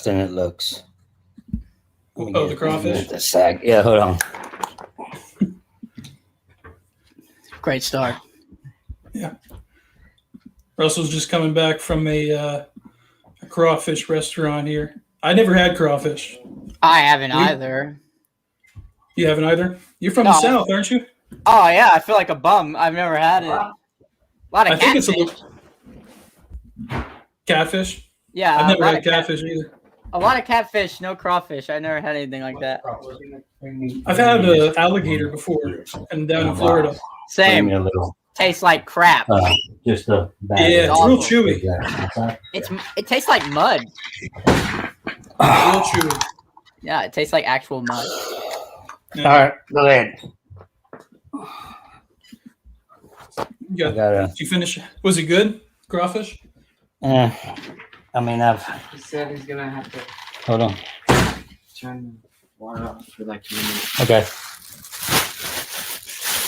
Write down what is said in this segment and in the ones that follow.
disgusting it looks. Oh, the crawfish? The sack. Yeah, hold on. Great start. Yeah. Russell's just coming back from a crawfish restaurant here. I never had crawfish. I haven't either. You haven't either? You're from the South, aren't you? Oh, yeah. I feel like a bum. I've never had it. A lot of catfish. Think it's catfish? Yeah. I've never had catfish either. A lot of catfish, no crawfish. I never had anything like that. I've had alligator before and down in Florida. Same. Tastes like crap. Just a bad. Yeah, it's real chewy. It tastes like mud. Real chewy. Yeah, it tastes like actual mud. Yeah. All right, go ahead. Did you finish? Was it good, crawfish? I mean, He said he's gonna have to hold on. turn the water off for like 2 minutes. Okay.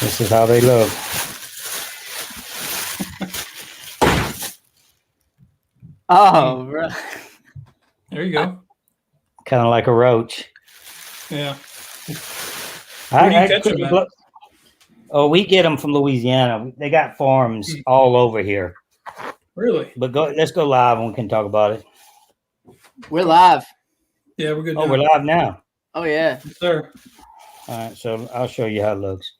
This is how they look. Oh, bro. There you go. Kind of like a roach. Yeah. Where do you catch them at? Oh, we get them from Louisiana. They got farms all over here. Really? But let's go live and we can talk about it. We're live. Yeah, we're good. Oh, we're live now. Oh, yeah. Yes, sir. All right, so I'll show you how it looks.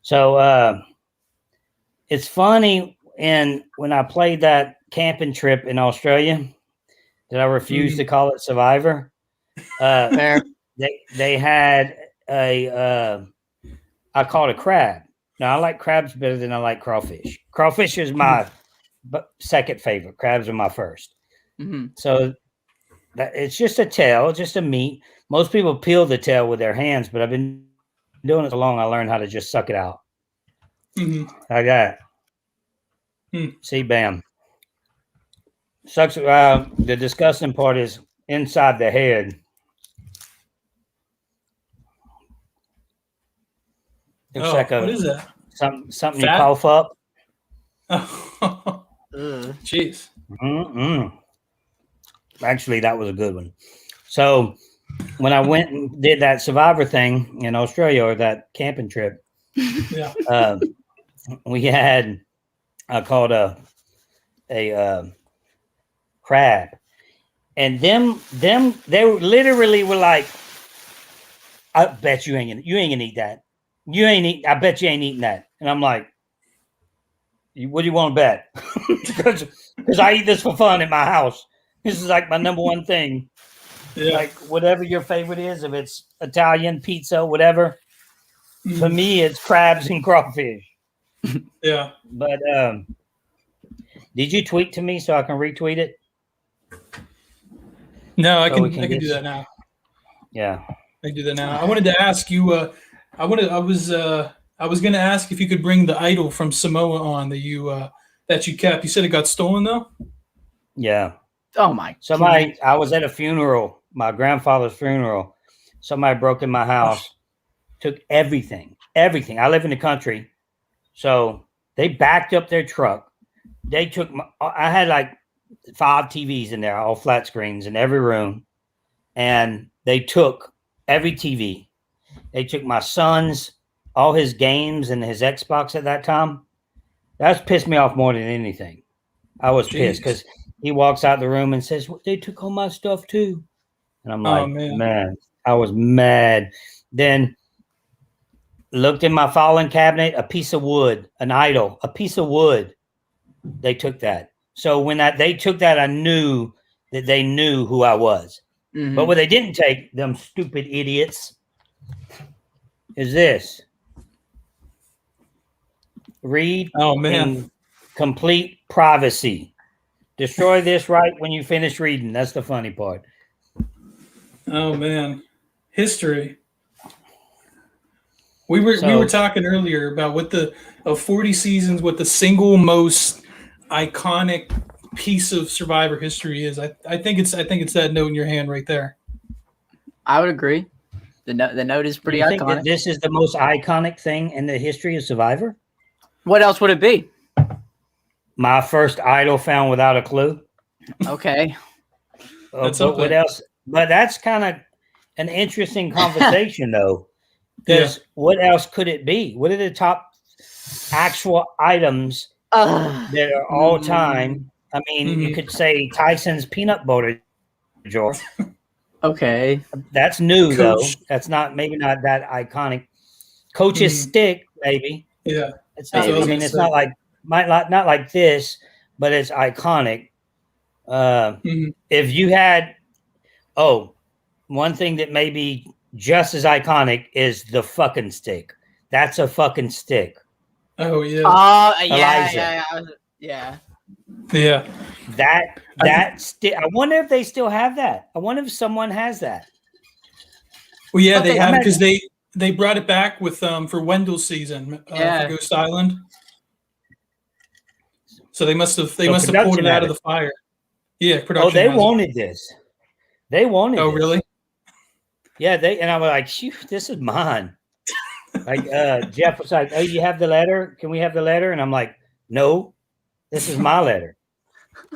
So it's funny, and when I played that camping trip in Australia, that I refused to call it Survivor. They had I called it a crab. Now I like crabs better than I like crawfish. Crawfish is my second favorite. Crabs are my first. Mm-hmm. So it's just a tail, just a meat. Most people peel the tail with their hands, but I've been doing it so long, I learned how to just suck it out. Mm-hmm. Like that. See, bam. Sucks. The disgusting part is inside the head. Looks like what is that? Something you cough up. Oh, jeez. Actually, that was a good one. So when I went and did that Survivor thing in Australia, or that camping trip, yeah, we had I called a crab, and them they literally were like, "I bet you ain't gonna eat that. I bet you ain't eating that." And I'm like, "What do you want to bet?" Because I eat this for fun in my house. This is like my number one thing. Yeah. Like whatever your favorite is, if it's Italian pizza, whatever. For me, it's crabs and crawfish. Yeah. But did you tweet to me so I can retweet it? No, I can do that now. Yeah. I can do that now. I wanted to ask you. I was going to ask if you could bring the idol from Samoa on that you kept. You said it got stolen though. Yeah. Oh my! I was at a funeral, my grandfather's funeral. Somebody broke in my house, took everything. I live in the country, so they backed up their truck. They took I had like 5 TVs in there, all flat screens in every room, and they took every TV. They took my son's all his games and his Xbox at that time. That's pissed me off more than anything. I was pissed because he walks out the room and says, well, "They took all my stuff too," and I'm like, man, I was mad. Then looked in my filing cabinet, a piece of wood, an idol, a piece of wood. They took that. So when they took that, I knew that they knew who I was. Mm-hmm. But what they didn't take, them stupid idiots, is this. Read in complete privacy. Destroy this right when you finish reading. That's the funny part. Oh man, history. We were talking earlier about what of 40 seasons, what the single most iconic piece of Survivor history is. I think it's that note in your hand right there. I would agree. The note is pretty iconic. Think that this is the most iconic thing in the history of Survivor? What else would it be? My first idol found without a clue. Okay. What else? But that's kind of an interesting conversation, though. Because what else could it be? What are the top actual items that are all time? I mean, you could say Tyson's peanut butter jar. Okay. That's new, Coach. though. That's maybe not that iconic. Coach's stick, maybe. Yeah. It's That's not, what I was I mean, gonna it's say. not like not like this, but it's iconic. If you had, one thing that may be just as iconic is the fucking stick. That's a fucking stick. Oh yeah. Yeah. That stick. I wonder if they still have that. I wonder if someone has that. Well, yeah, Okay, they have because they brought it back with for Wendell's season for Ghost Island. So they must have pulled it out of the fire. Yeah, production. Oh, they wanted this. They wanted. Oh, this. really? Yeah, and I was like, shoot, this is mine. Like Jeff was like, "Oh, you have the letter? Can we have the letter?" And I'm like, "No, this is my letter."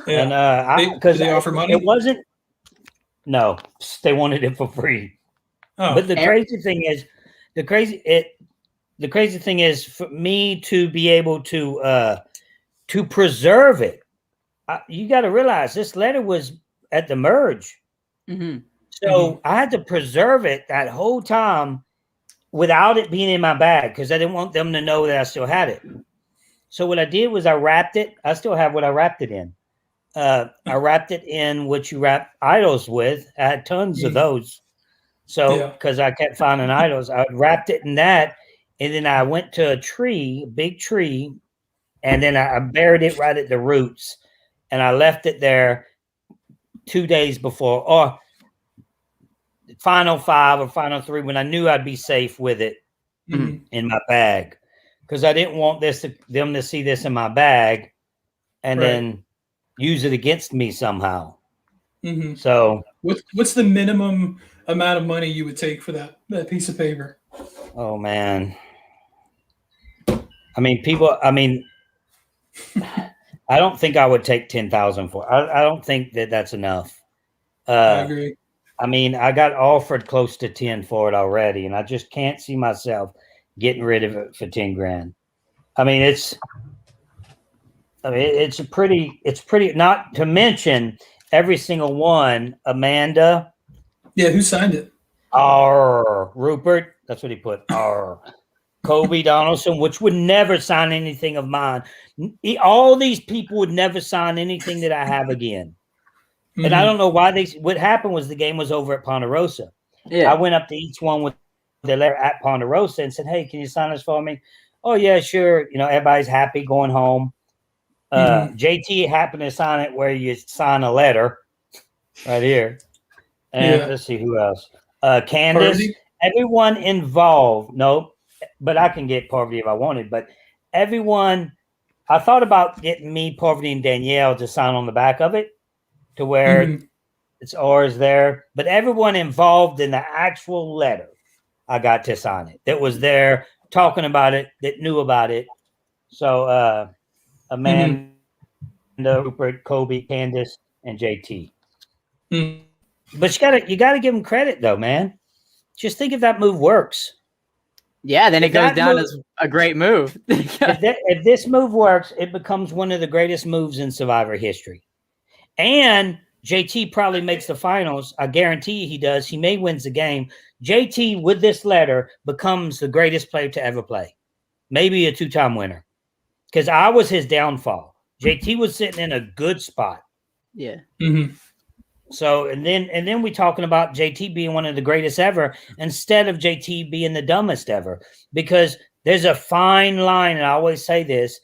Yeah. And because they offer money, it wasn't. No, they wanted it for free. Oh. But the crazy thing is, for me to be able to preserve it, you got to realize this letter was at the merge. So I had to preserve it that whole time without it being in my bag because I didn't want them to know that I still had it. So what I did was I wrapped it. I still have what I wrapped it in. I wrapped it in what you wrap idols with. I had tons of those. So because I kept finding idols, I wrapped it in that. And then I went to a big tree, and then I buried it right at the roots. And I left it there 2 days before, or final 5 or final 3, when I knew I'd be safe with it in my bag, because I didn't want them to see this in my bag and then use it against me somehow. So, what's the minimum amount of money you would take for that piece of paper? Oh man, I mean, I don't think I would take 10,000 for it. I don't think that's enough. I agree. I mean, I got offered close to 10 for it already, and I just can't see myself getting rid of it for 10 grand. I mean, it's pretty, not to mention every single one. Amanda. Yeah, who signed it? Rupert. That's what he put. Kobe Donaldson, which would never sign anything of mine. All these people would never sign anything that I have again. And I don't know why what happened was the game was over at Ponderosa. Yeah. I went up to each one with the letter at Ponderosa and said, "Hey, can you sign this for me?" "Oh yeah, sure." Everybody's happy going home. JT happened to sign it where you sign a letter right here. And let's see who else. Candace, Parvati? Everyone involved. Nope. But I can get Parvati if I wanted. But everyone, I thought about getting me, Parvati, and Danielle to sign on the back of it, to where it's ours there. But everyone involved in the actual letter, I got to sign it. That was there talking about it, that knew about it. So Amanda, Rupert, Kobe, Candace, and JT. But you gotta give them credit though, man. Just think if that move works. Yeah, then it goes down as a great move. if this move works, it becomes one of the greatest moves in Survivor history. And JT probably makes the finals. I guarantee he does. He may wins the game. JT, with this letter, becomes the greatest player to ever play. Maybe a 2-time winner. Because I was his downfall. JT was sitting in a good spot. Yeah. So, and then we're talking about JT being one of the greatest ever instead of JT being the dumbest ever, because there's a fine line, and I always say this,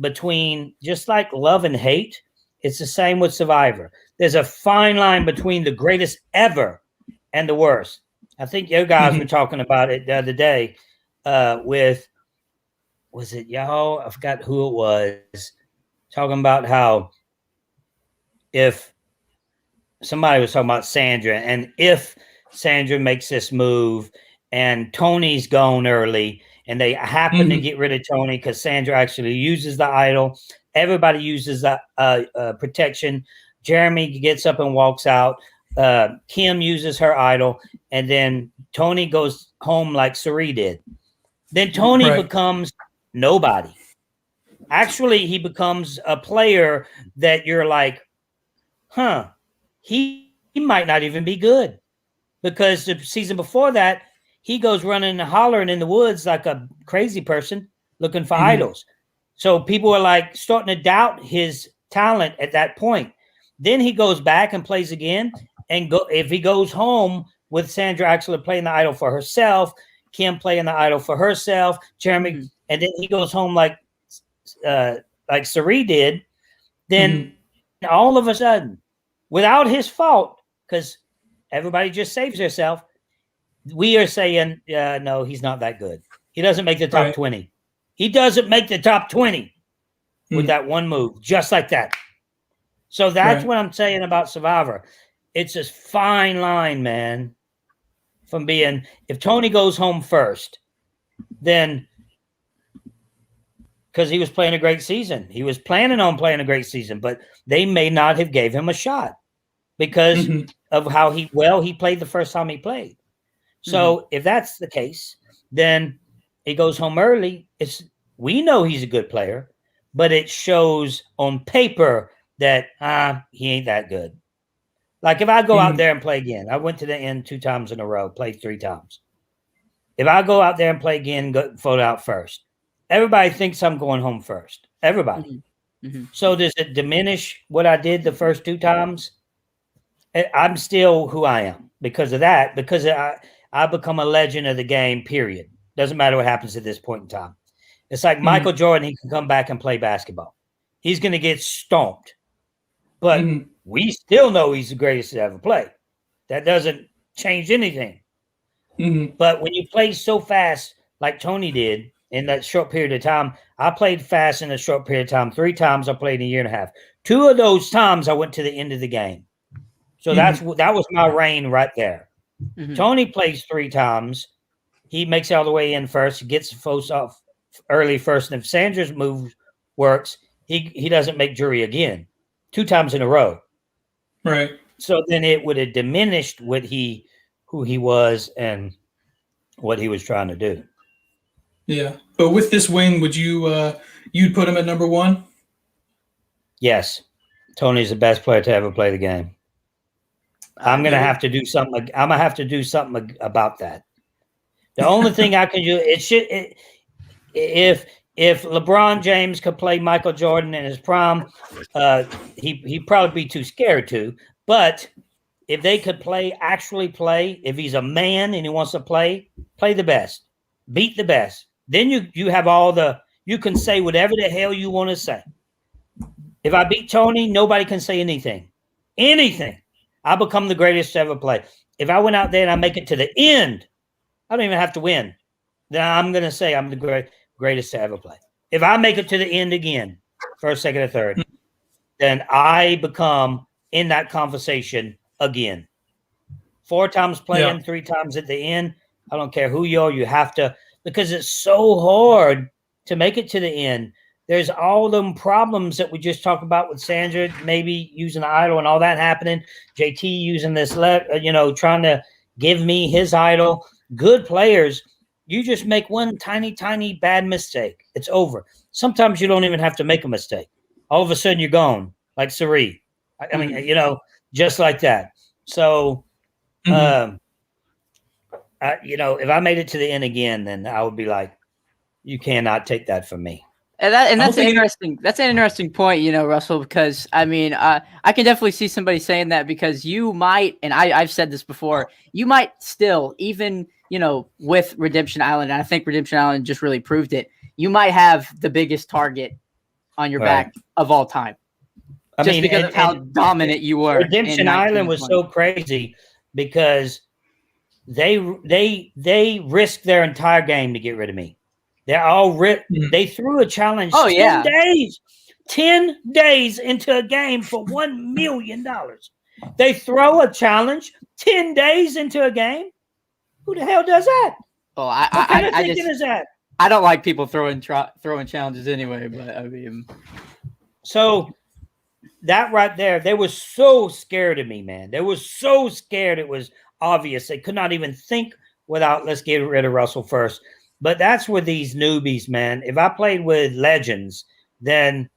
between, just like love and hate, it's the same with Survivor. There's a fine line between the greatest ever and the worst. I think you guys were talking about it the other day with, was it y'all? I forgot who it was, talking about how if somebody was talking about Sandra, and if Sandra makes this move and Tony's gone early and they happen to get rid of Tony because Sandra actually uses the idol, everybody uses the protection. Jeremy gets up and walks out. Kim uses her idol, and then Tony goes home like Suri did. Then Tony becomes nobody. Actually, he becomes a player that you're like, he might not even be good, because the season before that, he goes running and hollering in the woods like a crazy person looking for idols. So people are like starting to doubt his talent at that point. Then he goes back and plays again. And if he goes home with Sandra actually playing the idol for herself, Kim playing the idol for herself, Jeremy, and then he goes home like Suri did, then all of a sudden, without his fault, because everybody just saves herself, we are saying, no, he's not that good. He doesn't make the top 20. He doesn't make the top 20 with that one move, just like that. So that's what I'm saying about Survivor. It's a fine line, man, from being, if Tony goes home first, then, because he was playing a great season. He was planning on playing a great season, but they may not have gave him a shot because of how he played the first time he played. So if that's the case, then he goes home early. We know he's a good player, but it shows on paper that he ain't that good. Like if I go out there and play again, I went to the end 2 times in a row, played 3 times. If I go out there and play again, vote out first. Everybody thinks I'm going home first. Everybody. So does it diminish what I did the first 2 times? I'm still who I am because of that, because I become a legend of the game, period. Doesn't matter what happens at this point in time. It's like Michael Jordan, he can come back and play basketball. He's going to get stomped. But we still know he's the greatest to ever play. That doesn't change anything. But when you play so fast like Tony did in that short period of time, I played fast in a short period of time. 3 times I played in a year and a half. 2 of those times I went to the end of the game. So that was my reign right there. Tony plays 3 times. He makes it all the way in first. He gets the folks off early first. And if Sandra's move works, he doesn't make jury again 2 times in a row. Right. So then it would have diminished who he was and what he was trying to do. Yeah. But with this win, would you'd put him at number 1? Yes. Tony's the best player to ever play the game. I'm gonna have to do something. I'm gonna have to do something about that. The only thing I can do, if LeBron James could play Michael Jordan in his prime, he'd probably be too scared to. But if they could actually play, if he's a man and he wants to play the best, beat the best, then you have you can say whatever the hell you want to say. If I beat Tony, nobody can say anything. Anything. I become the greatest to ever play. If I went out there and I make it to the end, I don't even have to win. Then I'm going to say I'm the greatest to ever play. If I make it to the end again, first, second, or third, then I become in that conversation again. 4 times playing, 3 times at the end. I don't care who you are. You have to, because it's so hard to make it to the end. There's all them problems that we just talked about with Sandra, maybe using the idol and all that happening. JT using this, trying to give me his idol. Good players, you just make one tiny, tiny bad mistake. It's over. Sometimes you don't even have to make a mistake. All of a sudden you're gone, like Suri. I mean, just like that. So, if I made it to the end again, then I would be like, you cannot take that from me. And that's interesting. That's an interesting point, Russell, because I mean, I can definitely see somebody saying that, because you might, and I've said this before, you might still, even, with Redemption Island, and I think Redemption Island just really proved it, you might have the biggest target on your back of all time. Because of how dominant you were. Redemption Island was so crazy because they risked their entire game to get rid of me. They're all They threw a challenge 10 days into a game for $1 million. They throw a challenge 10 days into a game? Who the hell does that? Oh, what kind of thinking is that? I don't like people throwing challenges anyway, but I mean. So that right there, they were so scared of me, man. They were so scared. It was obvious. They could not even think without, let's get rid of Russell first. But that's with these newbies, man. If I played with legends, then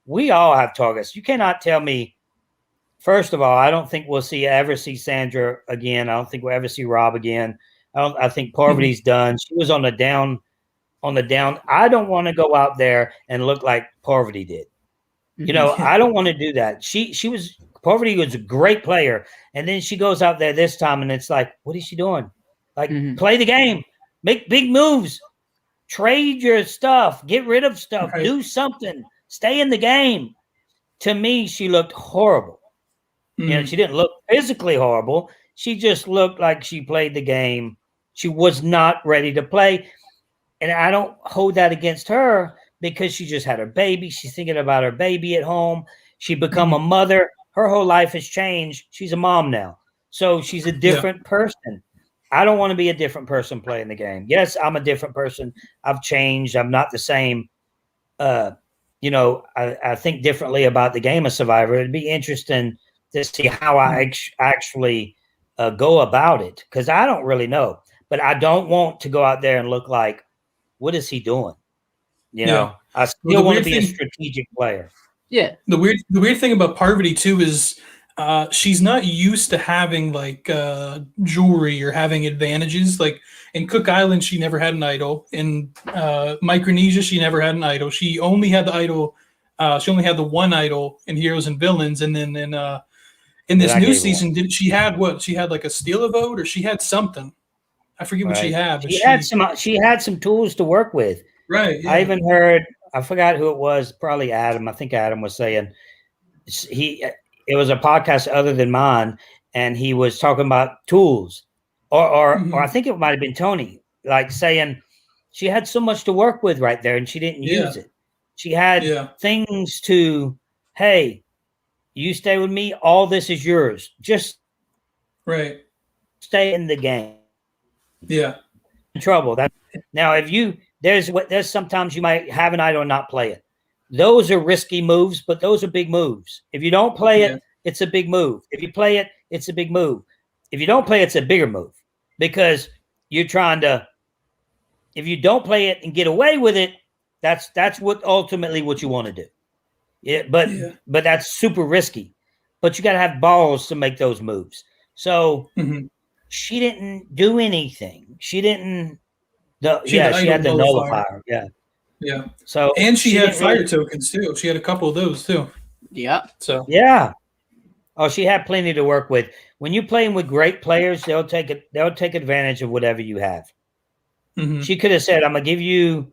we all have targets. You cannot tell me, first of all, I don't think we'll ever see Sandra again. I don't think we'll ever see Rob again. I think Parvati's done. She was on the down. I don't want to go out there and look like Parvati did. You know, I don't want to do that. Parvati was a great player. And then she goes out there this time and it's like, what is she doing? Like, play the game, make big moves, trade your stuff, get rid of stuff, do something, stay in the game. To me, she looked horrible. You know, she didn't look physically horrible. She just looked like she played the game. She was not ready to play. And I don't hold that against her because she just had her baby. She's thinking about her baby at home. She become a mother. Her whole life has changed. She's a mom now. So she's a different person. I don't want to be a different person playing the game. Yes, I'm a different person. I've changed. I'm not the same. You know, I think differently about the game of Survivor. It'd be interesting to see how I actually go about it, because I don't really know. But I don't want to go out there and look like, what is he doing? You know, I still want to be a strategic player. Yeah. The weird thing about Parvati too is she's not used to having like jewelry or having advantages. Like in Cook Island, she never had an idol. In Micronesia, she never had an idol. She only had the idol. She only had the one idol in Heroes and Villains. And then in this new season, she had what? She had like a steal a vote, or she had something. I forget what she had. But she had some tools to work with. Right. Yeah. I even heard, I forgot who it was, probably Adam. I think Adam was saying it was a podcast other than mine, and he was talking about tools. Or I think it might have been Tony, like saying she had so much to work with right there and she didn't use it. She had things to, hey, you stay with me, all this is yours. Just stay in the game. Yeah. In trouble. Now if there's sometimes you might have an idol and not play it. Those are risky moves, but those are big moves. If you don't play it, it's a big move. If you play it, it's a big move. If you don't play it, it's a bigger move, because you're trying to, if you don't play it and get away with it, that's what ultimately what you want to do. Yeah, but that's super risky. But you got to have balls to make those moves. So she didn't do anything. She didn't. She had the nullifier. Yeah. So and she had fire tokens too. She had a couple of those too. Yeah. So oh, she had plenty to work with. When you're playing with great players, they'll take advantage of whatever you have. She could have said, "I'm gonna give you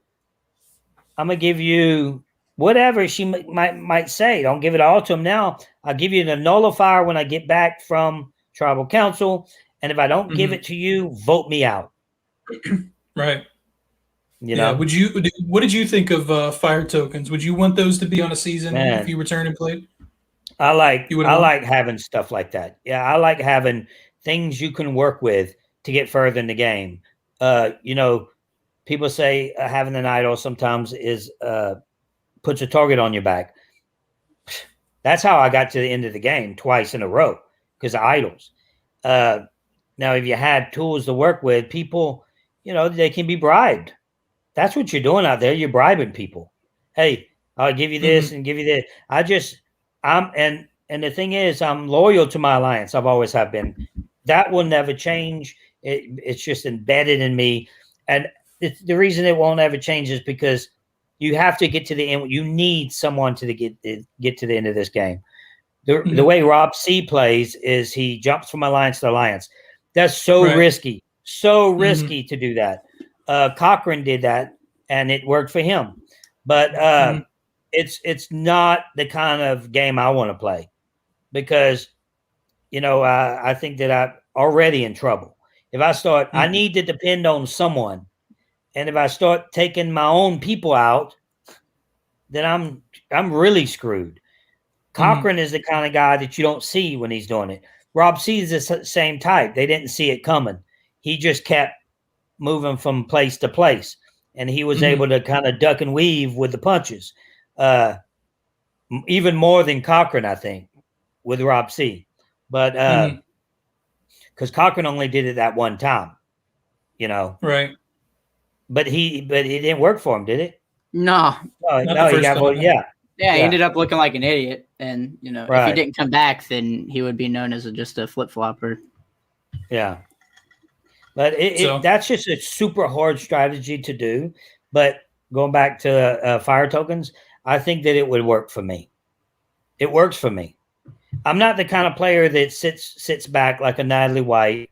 whatever." She might say, "Don't give it all to him now. I'll give you the nullifier when I get back from tribal council, and if I don't give it to you, vote me out." Right. You know, what did you think of fire tokens? Would you want those to be on a season if you returned and played? I like having stuff like that. Yeah, I like having things you can work with to get further in the game. You know, people say having an idol sometimes is puts a target on your back. That's how I got to the end of the game twice in a row, because of idols. Now, if you had tools to work with, people, you know, they can be bribed. That's what you're doing out there. You're bribing people. Hey, I'll give you this and give you this. And the thing is, I'm loyal to my alliance. I've always have been. That will never change. It's just embedded in me. And the reason it won't ever change is because you have to get to the end. You need someone to get to the end of this game. The way Rob C plays is he jumps from alliance to alliance. That's so risky. So risky to do that. Cochran did that, and it worked for him. But it's not the kind of game I want to play, because, you know, I think that I'm already in trouble. If I start, I need to depend on someone. And if I start taking my own people out, then I'm really screwed. Cochran is the kind of guy that you don't see when he's doing it. Rob C is the same type. They didn't see it coming. He just kept moving from place to place, and he was able to kind of duck and weave with the punches. even more than Cochran, I think, with Rob C. But because Cochran only did it that one time, Right. But it didn't work for him, did it? No. No, he got voted. Yeah. Yeah, he ended up looking like an idiot, and if he didn't come back, then he would be known as just a flip flopper. Yeah, but that's just a super hard strategy to do. But going back to fire tokens, I think that it would work for me. It works for me. I'm not the kind of player that sits back like a Natalie White,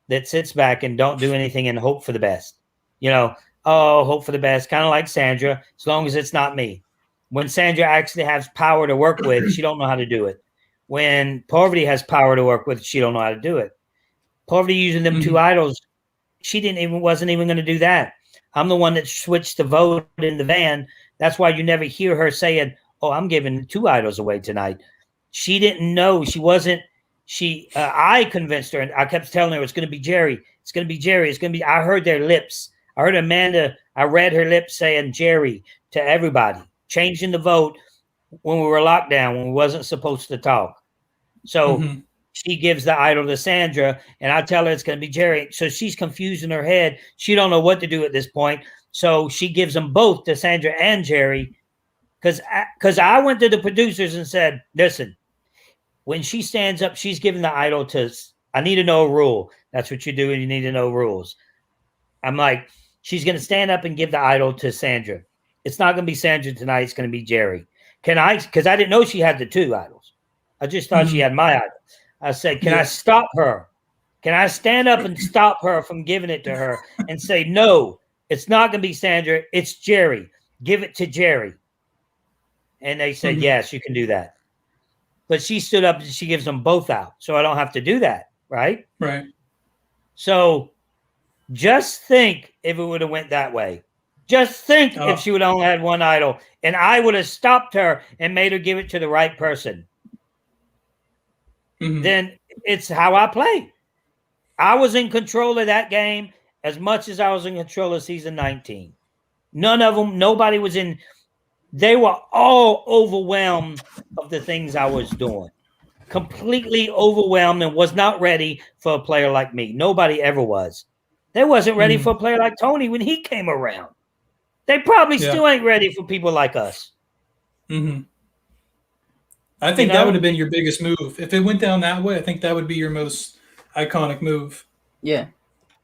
that sits back and don't do anything and hope for the best. Hope for the best, kind of like Sandra, as long as it's not me. When Sandra actually has power to work with, she don't know how to do it. When Parvati has power to work with, she don't know how to do it. Parvati using them two idols, she wasn't even going to do that. I'm the one that switched the vote in the van. That's why you never hear her saying, "Oh, I'm giving 2 idols away tonight." She didn't know. She wasn't. I convinced her, and I kept telling her it's going to be Jerry. It's going to be Jerry. It's going to be. I heard their lips. I heard Amanda. I read her lips saying Jerry to everybody, changing the vote when we were locked down, when we wasn't supposed to talk. So she gives the idol to Sandra, and I tell her it's going to be Jerry. So she's confused in her head. She don't know what to do at this point. So she gives them both to Sandra and Jerry, because I went to the producers and said, listen, when she stands up, she's giving the idol to, I need to know a rule. That's what you do, and you need to know rules. I'm like, she's going to stand up and give the idol to Sandra. It's not going to be Sandra tonight. It's going to be Jerry. Because I didn't know she had the 2 idols. I just thought she had my idol. I said, can I stop her? Can I stand up and stop her from giving it to her and say, no, it's not going to be Sandra. It's Jerry. Give it to Jerry. And they said, yes, you can do that. But she stood up and she gives them both out. So I don't have to do that. Right? Right. So just think if it would have went that way. Just think if she would have only had 1 idol and I would have stopped her and made her give it to the right person. Then it's how I play. I was in control of that game as much as I was in control of season 19. None of them, nobody was in. They were all overwhelmed of the things I was doing. Completely overwhelmed and was not ready for a player like me. Nobody ever was. They wasn't ready for a player like Tony when he came around. They probably still ain't ready for people like us. I think that would have been your biggest move. If it went down that way, I think that would be your most iconic move. Yeah.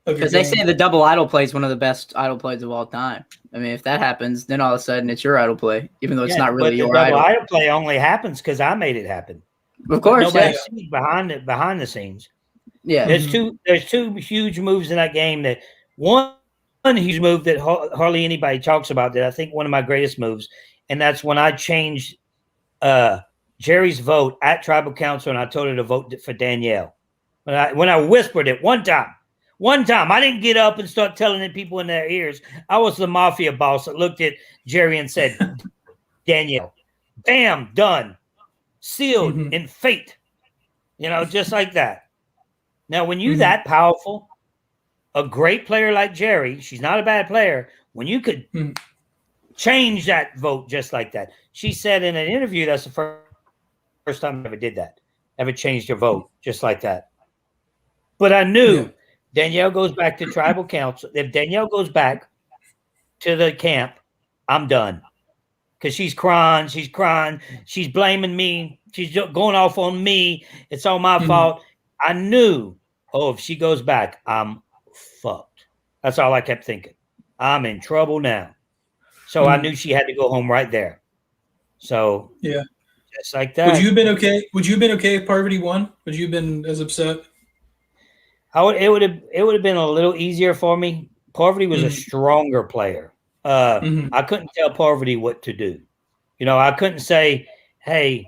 Because they say the double idol play is one of the best idol plays of all time. I mean, if that happens, then all of a sudden it's your idol play, even though it's not really your idol. The double idol play only happens because I made it happen. Of course, nobody sees behind the scenes. Yeah, there's two huge moves in that game. That one huge move that hardly anybody talks about. That I think one of my greatest moves, and that's when I changed Jerry's vote at Tribal Council, and I told her to vote for Danielle. When I whispered it one time, I didn't get up and start telling the people in their ears. I was the mafia boss that looked at Jerry and said, Danielle, bam, done, sealed in fate, just like that. Now, when you're that powerful, a great player like Jerry, she's not a bad player, when you could change that vote just like that. She said in an interview, that's the first time I ever did that, ever changed her vote just like that. But I knew Danielle goes back to Tribal Council. If Danielle goes back to the camp, I'm done. Because she's crying. She's blaming me. She's going off on me. It's all my fault. I knew, if she goes back, I'm fucked. That's all I kept thinking. I'm in trouble now. So I knew she had to go home right there. So just like that. Would you have been okay? Would you have been okay if Parvati won? Would you have been as upset? It would have been a little easier for me. Parvati was a stronger player. I couldn't tell Parvati what to do. I couldn't say, hey,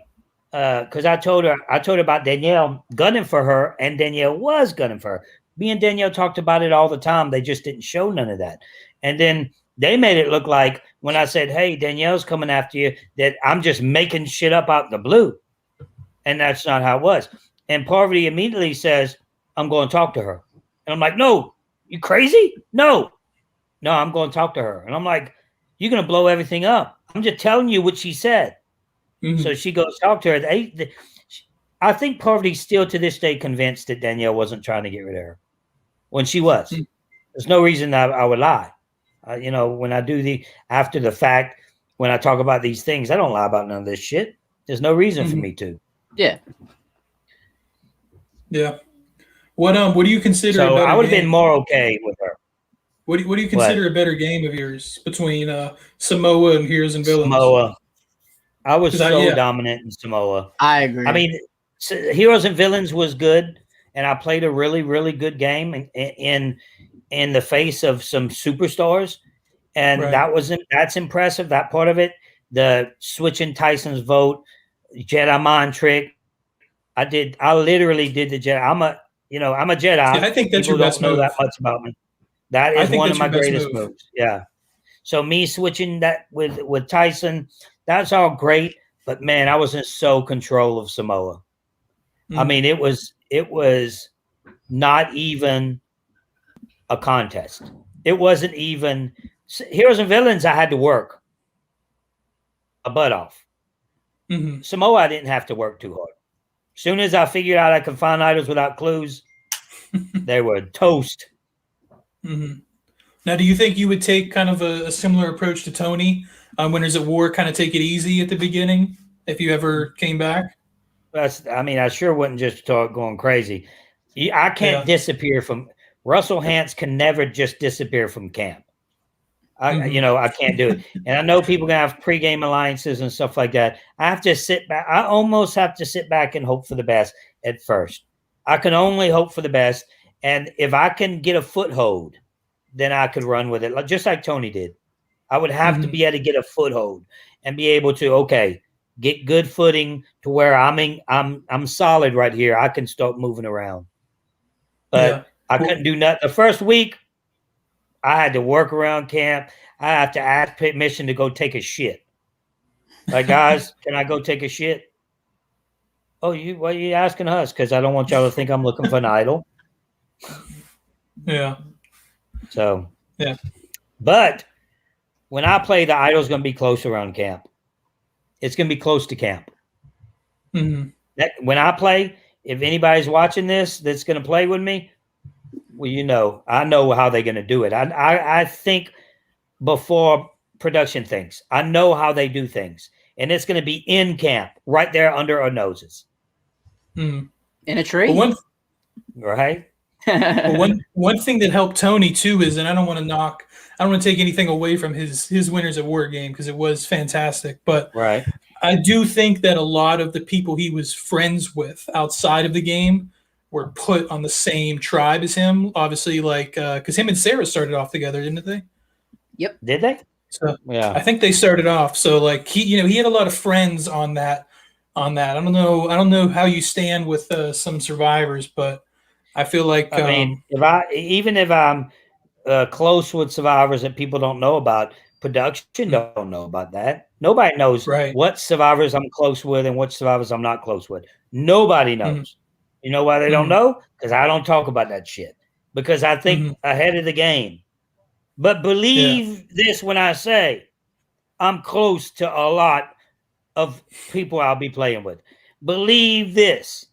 because I told her about Danielle gunning for her, and Danielle was gunning for her. Me and Danielle talked about it all the time. They just didn't show none of that. And then they made it look like when I said, hey, Danielle's coming after you, that I'm just making shit up out in the blue. And that's not how it was. And Parvati immediately says, I'm going to talk to her. And I'm like, no, you crazy? No, I'm going to talk to her. And I'm like, you're going to blow everything up. I'm just telling you what she said. So she goes talk to her. I think Parvati's still to this day convinced that Danielle wasn't trying to get rid of her when she was. There's no reason I would lie. When I do after the fact, when I talk about these things, I don't lie about none of this shit. There's no reason for me to. Yeah. Yeah. What do you consider? So a better I would have game? been more okay with her. What do you consider a better game of yours between Samoa and Heroes and Villains? Samoa. I was so dominant in Samoa. I agree. I mean, Heroes and Villains was good, and I played a really, really good game in the face of some superstars, and that's impressive. That part of it, the switching Tyson's vote, Jedi mind trick. I literally did the Jedi. I'm a Jedi. Yeah, I think that's People your best don't know move. that much about me. That is one of my greatest moves. Yeah. So me switching that with Tyson, that's all great. But man, I was in so control of Samoa. I mean, it was not even a contest. It wasn't even Heroes and Villains. I had to work a butt off. Samoa, I didn't have to work too hard. As soon as I figured out I could find items without clues, they were toast. Now, do you think you would take kind of a similar approach to Tony on Winners at War, kind of take it easy at the beginning if you ever came back? I sure wouldn't just start going crazy. I can't disappear from Russell Hantz can never just disappear from camp. I can't do it. And I know people can have pregame alliances and stuff like that. I have to sit back. I almost have to sit back and hope for the best at first. I can only hope for the best. And if I can get a foothold, then I could run with it, just like Tony did. I would have to be able to get a foothold and be able to, get good footing to where I'm solid right here. I can start moving around. But I couldn't do nothing. The first week, I had to work around camp. I have to ask permission to go take a shit. Like, guys, can I go take a shit? Oh, why are you asking us? Because I don't want y'all to think I'm looking for an idol. Yeah. So, but when I play, the idol's going to be close around camp. It's going to be close to camp. When I play, if anybody's watching this that's going to play with me, well, I know how they're going to do it. I think before production thinks. I know how they do things. And it's going to be in camp, right there under our noses. In a tree. Right? Well, one thing that helped Tony too is, and I don't want to take anything away from his Winners at War game because it was fantastic, but I do think that a lot of the people he was friends with outside of the game were put on the same tribe as him. Obviously, because him and Sarah started off together, didn't they? Yep. Did they? So I think they started off. So he had a lot of friends on that. I don't know how you stand with some survivors, but I feel like if I'm close with survivors that people don't know about, production don't know about that. Nobody knows what survivors I'm close with and what survivors I'm not close with. Nobody knows. You know why they don't know? Because I don't talk about that shit. Because I think ahead of the game. But believe this when I say I'm close to a lot of people I'll be playing with. Believe this.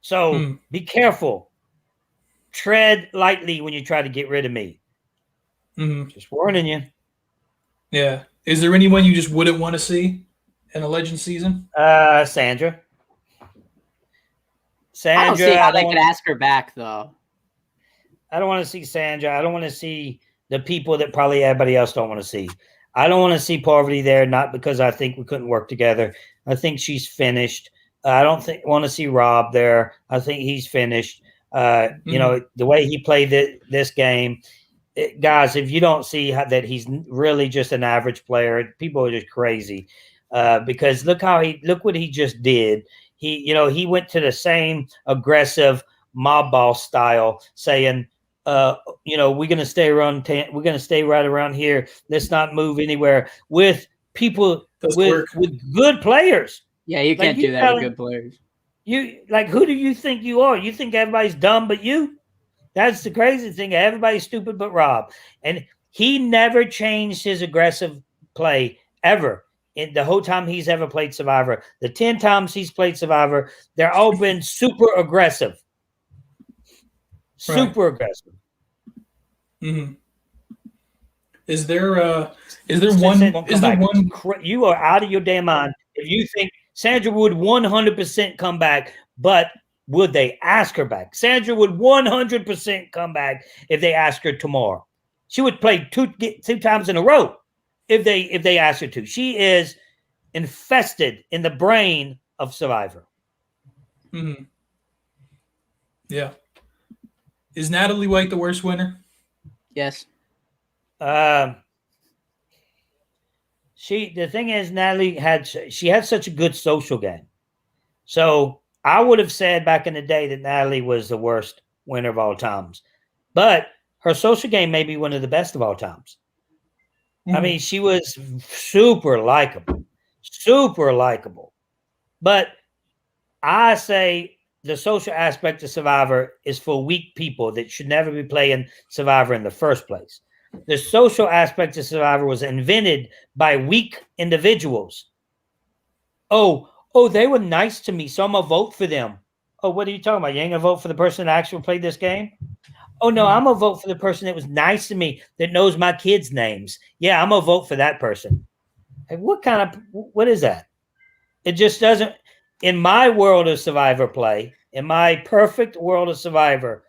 So be careful. Tread lightly when you try to get rid of me. Just warning you. Yeah. Is there anyone you just wouldn't want to see in a Legend season? Sandra. I don't see how they could ask her back, though. I don't want to see Sandra. I don't want to see the people that probably everybody else don't want to see. I don't want to see Parvati there, not because I think we couldn't work together. I think she's finished. I don't want to see Rob there. I think he's finished. The way he played this game, guys, if you don't see that he's really just an average player, people are just crazy. Because look what he just did. He went to the same aggressive mob boss style, saying, we're gonna stay around. We're gonna stay right around here. Let's not move anywhere. With people with good players. Yeah, you can't do that with good players. Who do you think you are? You think everybody's dumb but you? That's the crazy thing. Everybody's stupid but Rob. And he never changed his aggressive play ever. in the whole time he's ever played Survivor. The 10 times he's played Survivor, they're all been super aggressive. Super aggressive. Mm-hmm. Is there one? You are out of your damn mind if you think Sandra would 100% come back, but would they ask her back? Sandra would 100% come back if they ask her tomorrow. She would play two times in a row if they ask her to. She is infested in the brain of Survivor. Mm-hmm. Yeah. Is Natalie White the worst winner? Yes. The thing is, Natalie had such a good social game. So I would have said back in the day that Natalie was the worst winner of all times. But her social game may be one of the best of all times. Mm-hmm. I mean, she was super likable. But I say the social aspect of Survivor is for weak people that should never be playing Survivor in the first place. The social aspect of Survivor was invented by weak individuals. Oh, they were nice to me, so I'm going to vote for them. Oh, what are you talking about? You ain't going to vote for the person that actually played this game? Oh, no, I'm going to vote for the person that was nice to me, that knows my kids' names. Yeah, I'm going to vote for that person. Hey, what is that? It just doesn't, in my world of Survivor play, in my perfect world of Survivor,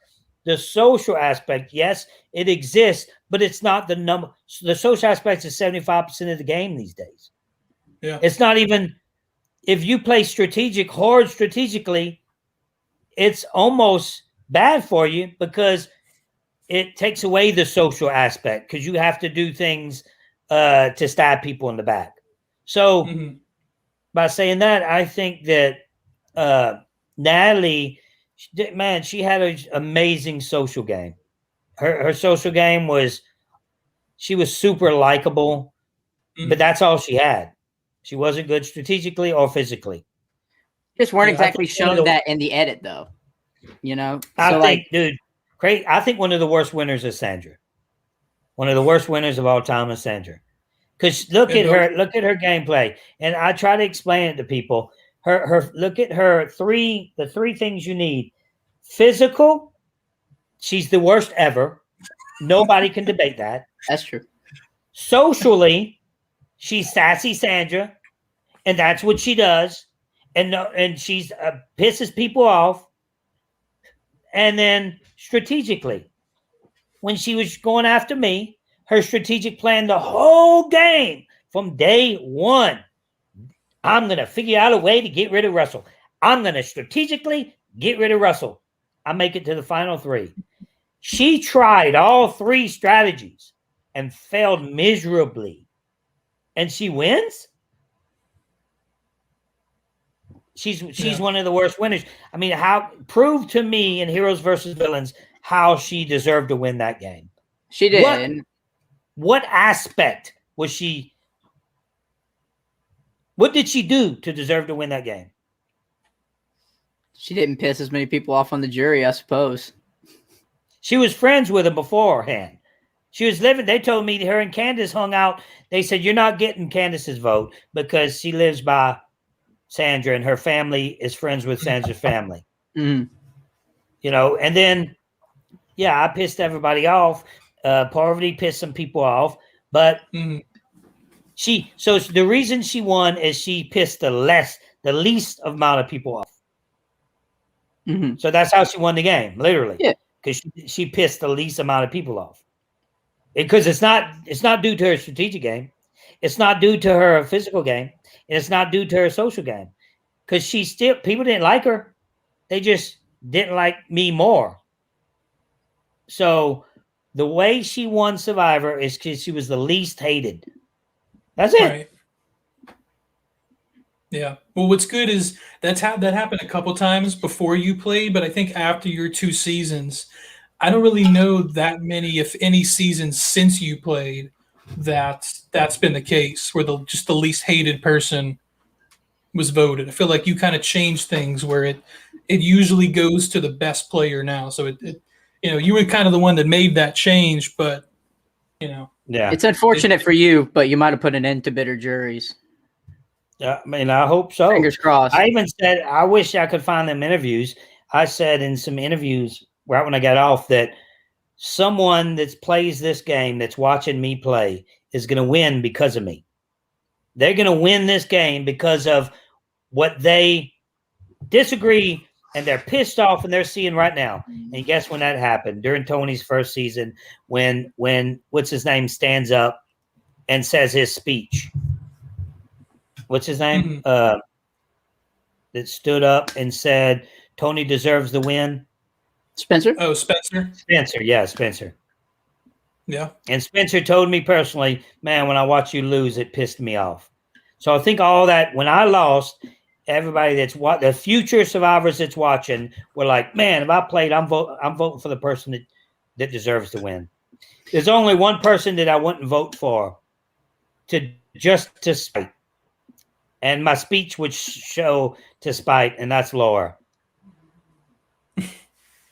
the social aspect, yes, it exists, but it's not the number. The social aspect is 75% of the game these days. Yeah. It's not even, if you play hard strategically, it's almost bad for you because it takes away the social aspect because you have to do things to stab people in the back. So by saying that, I think that Natalie, man, she had an amazing social game. Her social game was, she was super likable, but that's all she had. She wasn't good strategically or physically. Just weren't exactly shown that in the edit, though. You know, I think, dude, great. I think one of the worst winners is Sandra. One of the worst winners of all time is Sandra. Because look at her gameplay, and I try to explain it to people. Look at the three things you need. Physical, she's the worst ever. Nobody can debate that. That's true. Socially, she's sassy Sandra, and that's what she does. And she's pisses people off. And then strategically, when she was going after me, her strategic plan the whole game from day one, I'm going to figure out a way to get rid of Russell. I'm going to strategically get rid of Russell. I make it to the final three. She tried all three strategies and failed miserably. And she wins? She's one of the worst winners. I mean, prove to me in Heroes versus Villains how she deserved to win that game. She did. What aspect was she? What did she do to deserve to win that game? She didn't piss as many people off on the jury, I suppose. She was friends with him beforehand. She was living. They told me her and Candace hung out. They said, you're not getting Candace's vote because she lives by Sandra and her family is friends with Sandra's family. Mm-hmm. You know, and then, yeah, I pissed everybody off. Parvati pissed some people off, but so the reason she won is she pissed the least amount of people off. Mm-hmm. So that's how she won the game, literally. Yeah, because she pissed the least amount of people off. Because it's not due to her strategic game, it's not due to her physical game, and it's not due to her social game. Because people didn't like her, they just didn't like me more. So the way she won Survivor is because she was the least hated. That's it. Right. Yeah. Well, what's good is that happened a couple times before you played, but I think after your 2 seasons, I don't really know that many, if any, seasons since you played that's been the case where just the least hated person was voted. I feel like you kind of changed things where it usually goes to the best player now. So it you were kind of the one that made that change, but yeah, it's unfortunate for you, but you might have put an end to bitter juries. I mean, I hope so. Fingers crossed. I even said I wish I could find them interviews. I said in some interviews right when I got off that someone that plays this game that's watching me play is going to win because of me. They're going to win this game because of what they disagree and they're pissed off and they're seeing right now. And guess when that happened? During Tony's first season, when what's his name stands up and says his speech. What's his name? That stood up and said Tony deserves the win. Spencer? Oh, Spencer. Spencer, yeah, Spencer. Yeah. And Spencer told me personally, man, when I watch you lose, it pissed me off. So I think all that when I lost, everybody that's the future survivors that's watching were like, man, if I played, I'm voting for the person that deserves to win. There's only one person that I wouldn't vote for to spite. And my speech would show to spite, and that's Laura.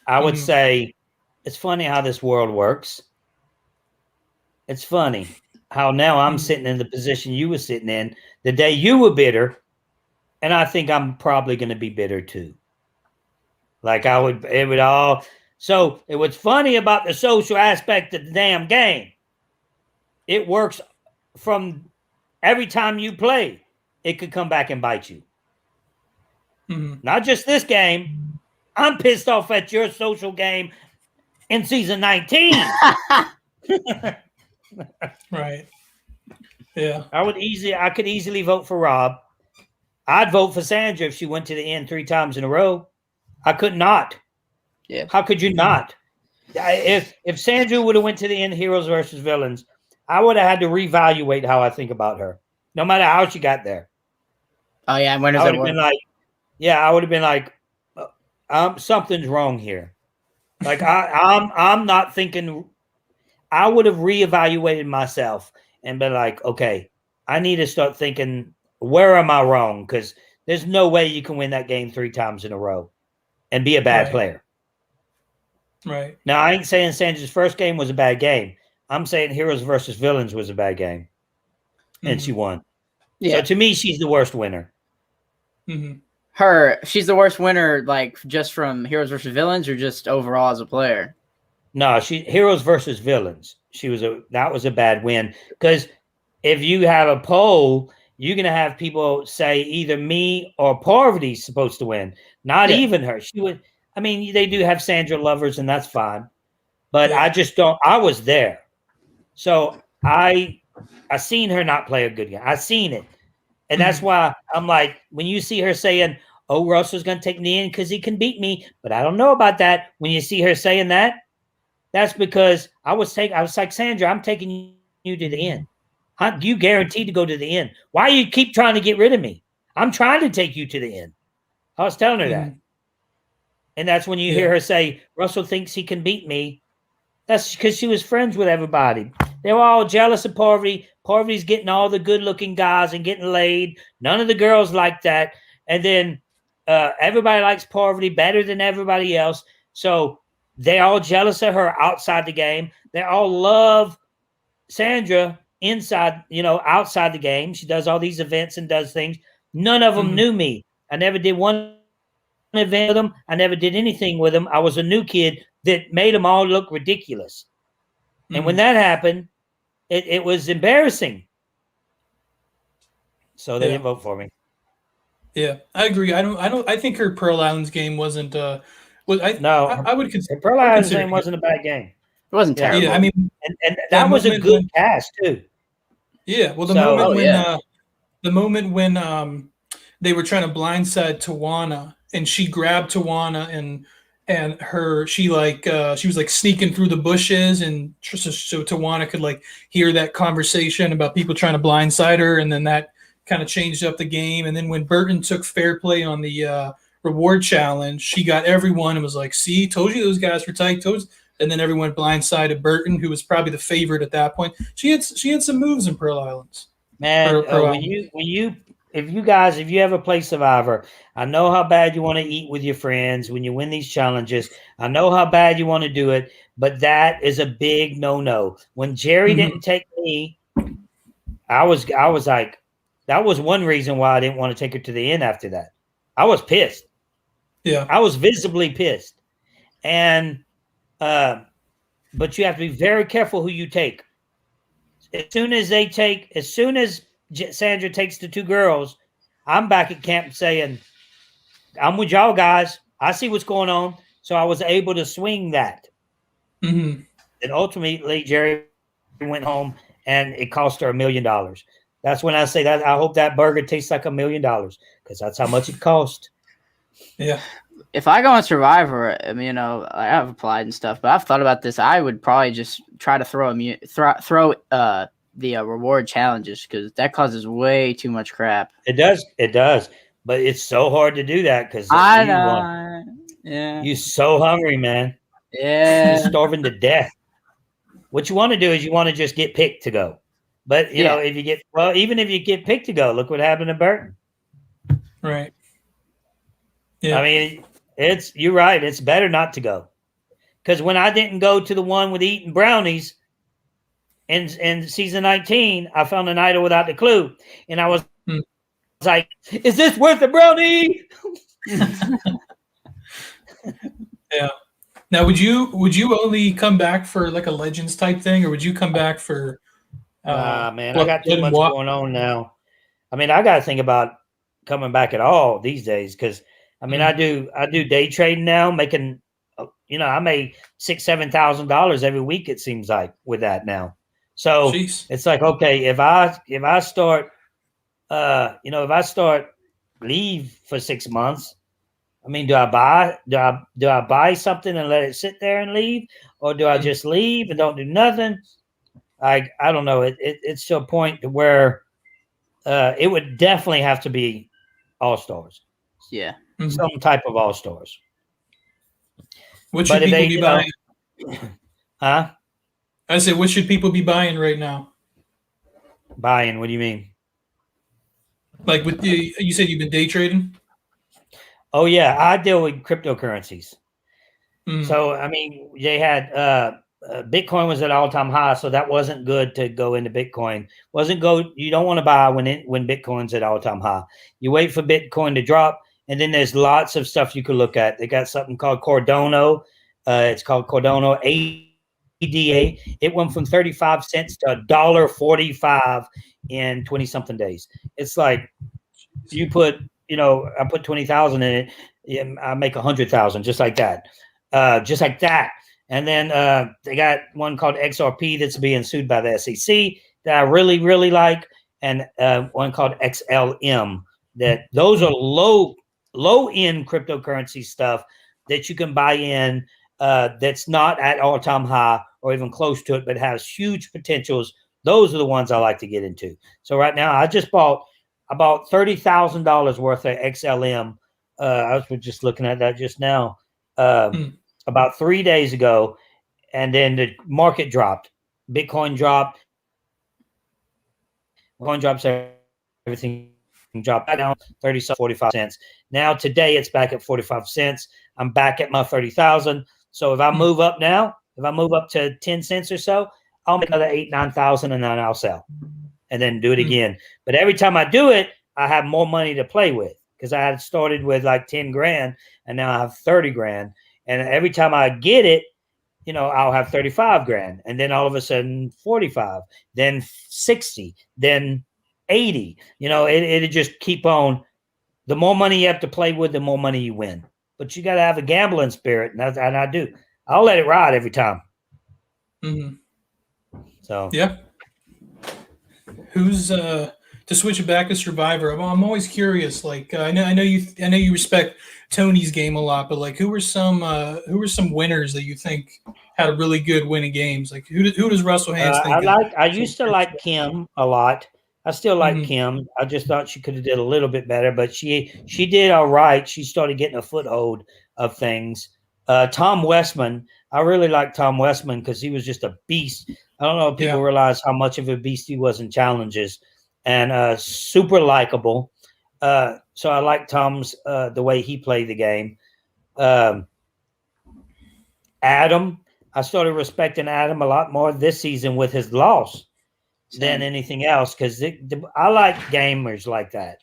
I would say it's funny how this world works. It's funny how now I'm sitting in the position you were sitting in the day you were bitter, and I think I'm probably going to be bitter too. Like it would all. So it was funny about the social aspect of the damn game. It works from every time you play. It could come back and bite you. Not just this game. I'm pissed off at your social game in season 19. Right. Yeah. I could easily vote for Rob. I'd vote for Sandra if she went to the end 3 times in a row. I could not. Yeah. How could you not? If Sandra would have went to the end Heroes versus Villains, I would have had to reevaluate how I think about her. No matter how she got there. Oh yeah, when does I it would have work? been like, I would have been like, something's wrong here. Like I'm not thinking. I would have reevaluated myself and been like, okay, I need to start thinking, where am I wrong? Because there's no way you can win that game 3 times in a row and be a bad player. Right. Now I ain't saying Sandra's first game was a bad game. I'm saying Heroes versus Villains was a bad game, and she won. Yeah. So to me, she's the worst winner. She's the worst winner, like just from Heroes versus Villains, or just overall as a player. No, Heroes versus Villains. That was a bad win because if you have a poll, you're gonna have people say either me or Parvati's supposed to win, not even her. She would. I mean, they do have Sandra lovers, and that's fine, but I just don't. I was there, so I seen her not play a good game. I seen it. And that's why I'm like, when you see her saying, oh, Russell's going to take me in because he can beat me, but I don't know about that. When you see her saying that, that's because I was like, Sandra, I'm taking you to the end. You guaranteed to go to the end. Why you keep trying to get rid of me? I'm trying to take you to the end. I was telling her that. And that's when you hear her say, Russell thinks he can beat me. That's because she was friends with everybody. They were all jealous of Parvati. Parvati's getting all the good-looking guys and getting laid. None of the girls like that. And then everybody likes Parvati better than everybody else. So they all jealous of her outside the game. They all love Sandra inside, outside the game. She does all these events and does things. None of them knew me. I never did one event with them. I never did anything with them. I was a new kid that made them all look ridiculous. And when that happened, it was embarrassing. So they didn't vote for me. Yeah, I agree. I think her Pearl Islands game wasn't. I would consider Pearl Islands game wasn't a bad game. It wasn't terrible. Yeah, I mean, and that was a good cast too. Yeah, well, the moment when they were trying to blindside Tawana, and she grabbed Tawana and she was like sneaking through the bushes, and so Tawana could like hear that conversation about people trying to blindside her, and then that kind of changed up the game. And then when Burton took fair play on the reward challenge, she got everyone and was like, "See, told you those guys were tight toes." And then everyone blindsided Burton, who was probably the favorite at that point. She had some moves in Pearl Islands. Man, if you ever play Survivor, I know how bad you want to eat with your friends when you win these challenges. I know how bad you want to do it, but that is a big no-no. When Jerry didn't take me, I was like, that was one reason why I didn't want to take her to the end after that. I was pissed. Yeah. I was visibly pissed. And but you have to be very careful who you take. As soon as Sandra takes the 2 girls, I'm back at camp saying, I'm with y'all guys. I see what's going on. So I was able to swing that. Mm-hmm. And ultimately, Jerry went home and it cost her $1 million. That's when I say that I hope that burger tastes like $1 million because that's how much it cost. Yeah. If I go on Survivor, I mean, I have applied and stuff, but I've thought about this. I would probably just try to throw the reward challenges because that causes way too much crap. It does, but it's so hard to do that because I know. You're so hungry, man. Yeah, You're starving to death. What you want to do is you want to just get picked to go, but you know if you get even if you get picked to go, look what happened to Burton. Right. Yeah. I mean, you're right. It's better not to go because when I didn't go to the one with eating brownies in season 19, I found an idol without the clue, and I was like, "Is this worth a brownie?" Yeah. Now, would you only come back for like a Legends type thing, or would you come back for? Man, I got too much going on now. I mean, I got to think about coming back at all these days because I mean, I do day trading now, making I make $6,000-7,000 every week. It seems like with that now. So it's like, okay, if I start, if I start leave for 6 months, I mean, do I buy something and let it sit there and leave, or do I just leave and don't do nothing? I don't know. It's to a point to where it would definitely have to be All-Stars. Yeah. Some type of All-Stars. What should people be buying? Huh? I said, what should people be buying right now? Buying? What do you mean? Like you said you've been day trading? Oh, yeah. I deal with cryptocurrencies. So, I mean, they had Bitcoin was at all-time high, so that wasn't good to go into Bitcoin. You don't want to buy when Bitcoin's at all-time high. You wait for Bitcoin to drop, and then there's lots of stuff you could look at. They got something called Cardano. It's called Cardano ADA. It went from 35 cents to $1.45 in 20-something days. It's like you put, I put 20,000 in it, I make 100,000 just like that. And then they got one called XRP that's being sued by the SEC that I really, really like, and one called XLM. Those are low-end cryptocurrency stuff that you can buy in that's not at all-time high or even close to it, but has huge potentials. Those are the ones I like to get into. So right now, I bought $30,000 worth of XLM. I was just looking at that just now. About 3 days ago, and then the market dropped. Bitcoin dropped. Bitcoin drops, everything dropped down 45 cents. Now today it's back at 45 cents. I'm back at my 30,000. So if I move up now, if I move up to 10 cents or so, I'll make another 8,000-9,000 and then I'll sell and then do it again. But every time I do it, I have more money to play with because I had started with like 10 grand and now I have 30 grand. And every time I get it, I'll have 35 grand. And then all of a sudden 45, then 60, then 80. It'll just keep on. The more money you have to play with, the more money you win. But you got to have a gambling spirit. And I do. I'll let it ride every time. So, yeah. Who's to switch it back to Survivor? I'm always curious. Like I know you respect Tony's game a lot, but like who were some winners that you think had a really good winning games? Like who does Russell Hantz think? I used to like Kim a lot. I still like Kim. I just thought she could have did a little bit better, but she did all right. She started getting a foothold of things. Tom Westman, I really like Tom Westman because he was just a beast. I don't know if people realize how much of a beast he was in challenges, and super likable. So I like Tom's the way he played the game. Adam, I started respecting Adam a lot more this season with his loss. than Same. anything else because I like gamers like that.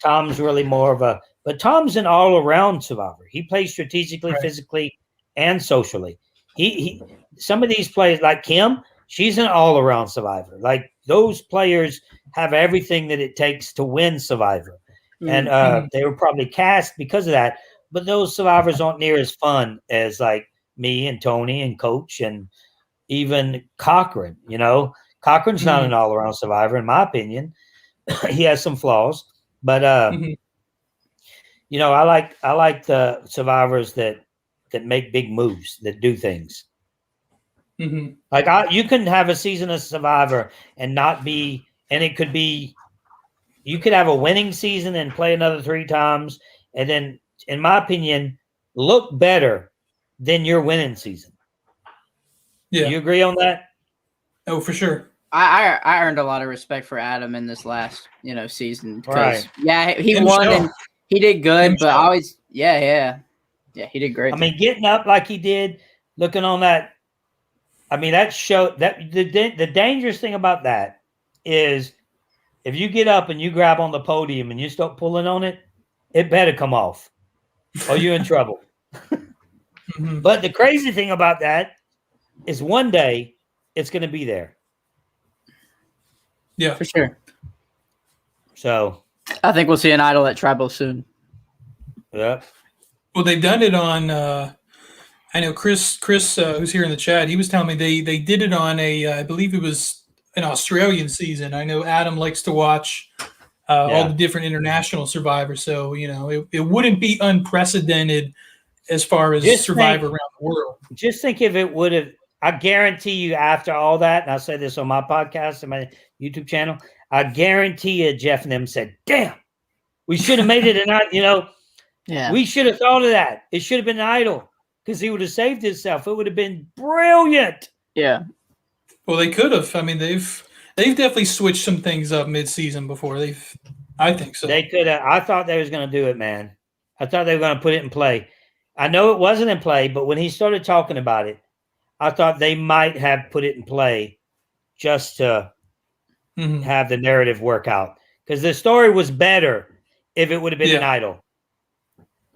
Tom's really more of but Tom's an all-around survivor. He plays strategically, Right. physically, and socially. He some of these players like Kim, she's an all-around survivor. Like those players have everything that it takes to win Survivor. And they were probably cast because of that. But those survivors aren't near as fun as like me and Tony and Coach and even Cochran. Cochran's not an all-around survivor, in my opinion. He has some flaws, but I like the survivors that make big moves, that do things. Like you can have a season of Survivor and not be, and it could be, you could have a winning season and play another 3 times, and then, in my opinion, look better than your winning season. Yeah, you agree on that? Oh, for sure. I earned a lot of respect for Adam in this last season because he And won Michelle. and he did good, And but Michelle. always he did great. I mean, getting up like he did, looking on that. I mean, that showed that the dangerous thing about that is if you get up and you grab on the podium and you start pulling on it, it better come off or you're in trouble. But the crazy thing about that is one day it's going to be there. Yeah, for sure. So I think we'll see an idol at Tribal soon. yeah. Well, they've done it on. I know Chris, who's here in the chat. He was telling me they did it on I believe it was an Australian season. I know Adam likes to watch all the different international survivors, so it wouldn't be unprecedented as far as Survivor around the world. Just think if it would have. I guarantee you, after all that, and I say this on my podcast and my YouTube channel, I guarantee you, Jeff and them said, "Damn, we should have made it an idol." Yeah, we should have thought of that. It should have been an idol because he would have saved himself. It would have been brilliant. Yeah. Well, they could have. I mean, they've definitely switched some things up mid-season before. I think so. They could have. I thought they was going to do it, man. I thought they were going to put it in play. I know it wasn't in play, but when he started talking about it, I thought they might have put it in play just to have the narrative work out. Because the story was better if it would have been an idol.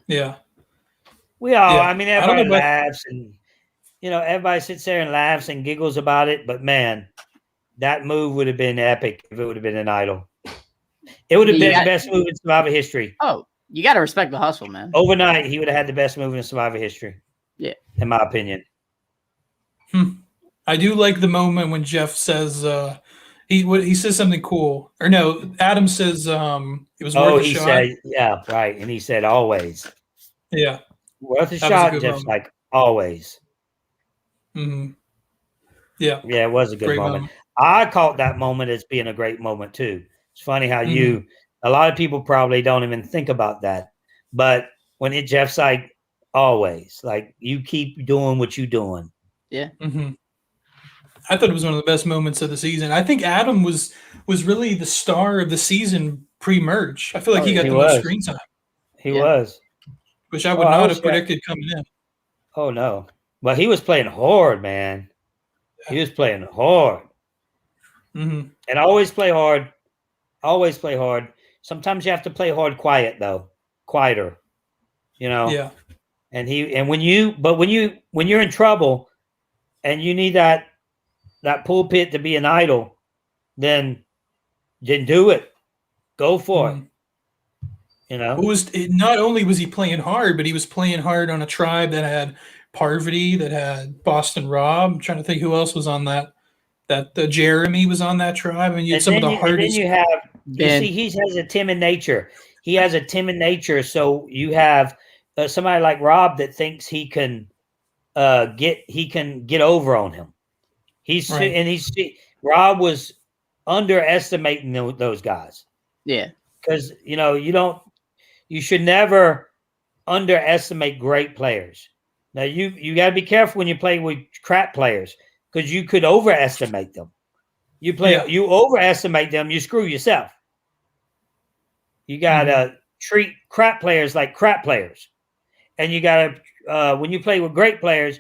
Yeah. I mean, everybody laughs and, everybody sits there and laughs and giggles about it. But, man, that move would have been epic if it would have been an idol. It would have been the best move in Survivor history. Oh, you got to respect the hustle, man. Overnight, he would have had the best move in Survivor history. Yeah. In my opinion. I do like the moment when Jeff says he says something cool. Or no, Adam says it was worth a shot. Said, yeah, right. And he said always. Yeah. Worth a shot, Jeff's moment. Like always. Yeah. Yeah, it was a good moment. I caught that moment as being a great moment too. It's funny how a lot of people probably don't even think about that. But when Jeff's like always, like you keep doing what you're doing. Yeah. I thought it was one of the best moments of the season. I think Adam was really the star of the season pre-merge. I feel like he got the most screen time. He was. Which I would not have predicted coming in. Oh, no. Well, he was playing hard, man. He was playing hard. And always play hard. Always play hard. Sometimes you have to play hard quiet, though. Quieter. Yeah. And when you're in trouble and you need that pulpit to be an idol, then do it. Go for it. Not only was he playing hard, but he was playing hard on a tribe that had Parvati, that had Boston Rob. I'm trying to think who else was on that. Jeremy was on that tribe, and you had some of the hardest. And then you see, he has a timid nature. So you have somebody like Rob that thinks he can get over on him. Rob was underestimating those guys. Yeah, because you should never underestimate great players. Now you got to be careful when you play with crap players because you could overestimate them. You overestimate them, you screw yourself. You got to treat crap players like crap players, and you got to when you play with great players.